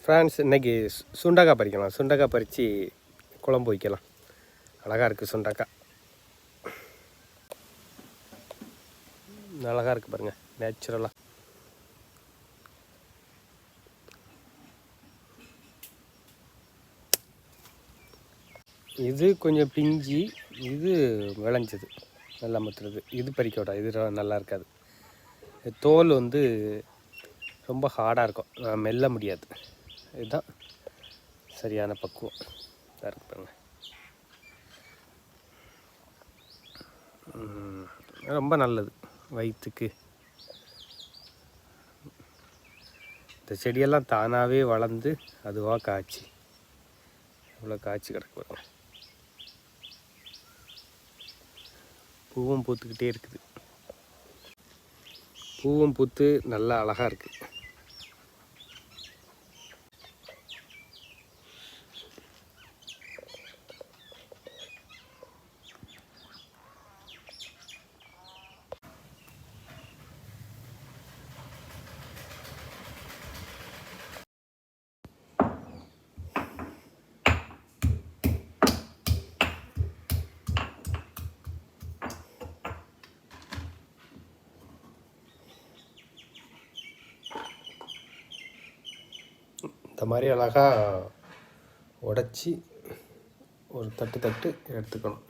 Friends, இன்றைக்கி சுண்டக்காய் பறிக்கலாம். சுண்டக்காய் பறித்து குழம்பு வைக்கலாம். அழகாக இருக்குது சுண்டக்காய். அழகாக இருக்குது பாருங்கள், நேச்சுரலாக. இது கொஞ்சம் பிஞ்சி, இது விளைஞ்சது நல்லா முத்துறது. இது பறிக்க விடா, இது நல்லா இருக்காது. தோல் வந்து ரொம்ப ஹார்டாக இருக்கும், மெல்ல முடியாது. இதுதான் சரியான பக்குவம். இருக்கு பாருங்கள், ரொம்ப நல்லது வயிற்றுக்கு. இந்த செடியெல்லாம் தானாகவே வளர்ந்து அதுவாக காய்ச்சி இவ்வளோ காய்ச்சி கிடக்கு பாருங்க. பூவும் பூத்துக்கிட்டே இருக்குது. பூவும் பூத்து நல்லா அழகாக இருக்குது. இந்த மாதிரி அழகாக உடச்சி ஒரு தட்டு எடுத்துக்கணும்.